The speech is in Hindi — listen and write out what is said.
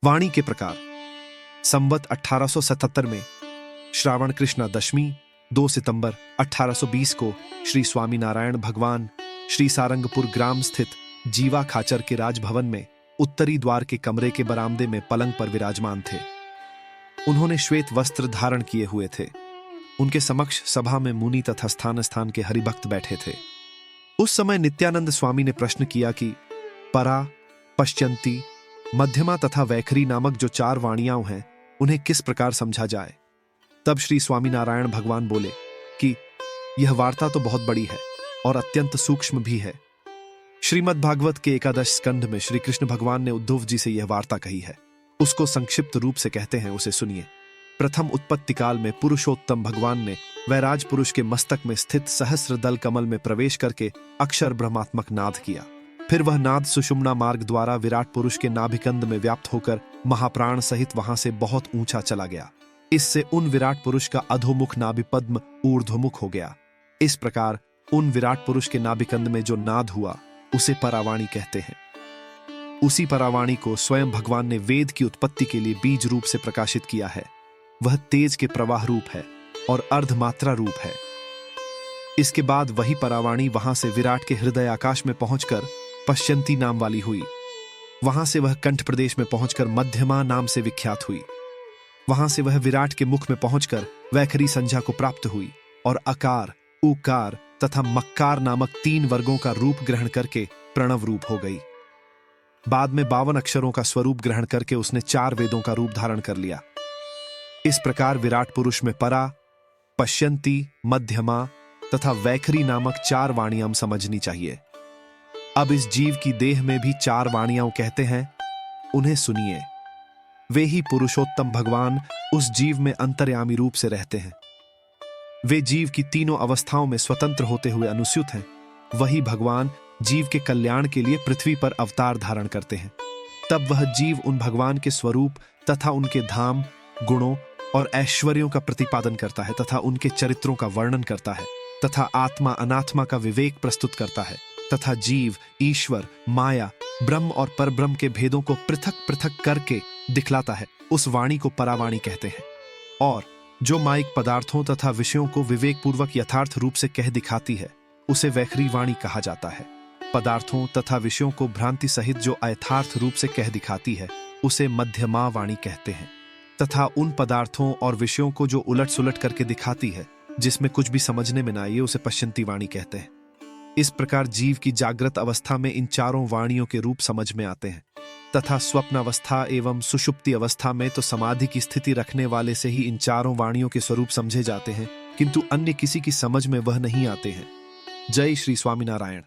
वाणी के प्रकार। संवत 1877 में श्रावण कृष्णा दशमी 2 सितंबर 1820 को श्री स्वामीनारायण भगवान श्री सारंगपुर ग्राम स्थित जीवा खाचर के राजभवन में उत्तरी द्वार के कमरे के बरामदे में पलंग पर विराजमान थे। उन्होंने श्वेत वस्त्र धारण किए हुए थे। उनके समक्ष सभा में मुनि तथा स्थान स्थान के हरिभक्त बैठे थे। उस समय नित्यानंद स्वामी ने प्रश्न किया कि परा, पश्यंती, मध्यमा तथा वैखरी नामक जो 4 वाणियां हैं, उन्हें किस प्रकार समझा जाए। तब श्री स्वामीनारायण भगवान बोले कि यह वार्ता तो बहुत बड़ी है और अत्यंत सूक्ष्म भी है। श्रीमद् भागवत के 11 स्कंध में श्री कृष्ण भगवान ने उद्धव जी से यह वार्ता कही है। उसको संक्षिप्त रूप से कहते हैं, उसे सुनिए। प्रथम उत्पत्ति काल में पुरुषोत्तम भगवान ने वैराज पुरुष के मस्तक में स्थित सहस्र दल कमल में प्रवेश करके अक्षर ब्रह्मात्मक नाद किया। फिर वह नाद सुषुम्ना मार्ग द्वारा विराट पुरुष के नाभिकंद में व्याप्त होकर महाप्राण सहित वहां से बहुत ऊंचा चला गया। इससे उन विराट पुरुष का अधोमुख नाभि पद्म ऊर्ध्वमुख हो गया। इस प्रकार उन विराट पुरुष के नाभिकंद में जो नाद हुआ उसे परावाणी कहते हैं। उसी परावाणी को स्वयं भगवान ने वेद की उत्पत्ति के लिए बीज रूप से प्रकाशित किया है। वह तेज के प्रवाह रूप है और अर्धमात्रा रूप है। इसके बाद वही परावाणी वहां से विराट के हृदय आकाश में पहुंचकर पश्यंती नाम वाली हुई। वहां से वह कंठ प्रदेश में पहुंचकर मध्यमा नाम से विख्यात हुई। वहां से वह विराट के मुख में पहुंचकर वैखरी संज्ञा को प्राप्त हुई और अकार, उकार तथा मक्कार नामक 3 वर्गों का रूप ग्रहण करके प्रणव रूप हो गई। बाद में 52 अक्षरों का स्वरूप ग्रहण करके उसने 4 वेदों का रूप धारण कर लिया। इस प्रकार विराट पुरुष में परा, पश्यंती, मध्यमा तथा वैखरी नामक 4 वाणियां समझनी चाहिए। अब इस जीव की देह में भी 4 वाणियां कहते हैं, उन्हें सुनिए। वे ही पुरुषोत्तम भगवान उस जीव में अंतर्यामी रूप से रहते हैं। वे जीव की तीनों अवस्थाओं में स्वतंत्र होते हुए अनुस्यूत हैं। वही भगवान जीव के कल्याण के लिए पृथ्वी पर अवतार धारण करते हैं। तब वह जीव उन भगवान के स्वरूप तथा उनके धाम, गुणों और ऐश्वर्यों का प्रतिपादन करता है तथा उनके चरित्रों का वर्णन करता है तथा आत्मा अनात्मा का विवेक प्रस्तुत करता है तथा जीव, ईश्वर, माया, ब्रह्म और परब्रह्म के भेदों को पृथक पृथक करके दिखलाता है। उस वाणी को परावाणी कहते हैं। और जो माइक पदार्थों तथा विषयों को विवेक पूर्वक यथार्थ रूप से कह दिखाती है, उसे वैखरी वाणी कहा जाता है। पदार्थों तथा विषयों को भ्रांति सहित जो अयथार्थ रूप से कह दिखाती है, उसे मध्यमा वाणी कहते हैं। तथा उन पदार्थों और विषयों को जो उलट सुलट करके दिखाती है, जिसमें कुछ भी समझने में ना आए, उसे पश्यंती वाणी कहते हैं। इस प्रकार जीव की जागृत अवस्था में इन 4 वाणियों के रूप समझ में आते हैं तथा स्वप्न अवस्था एवं सुषुप्ति अवस्था में तो समाधि की स्थिति रखने वाले से ही इन 4 वाणियों के स्वरूप समझे जाते हैं, किंतु अन्य किसी की समझ में वह नहीं आते हैं। जय श्री स्वामीनारायण।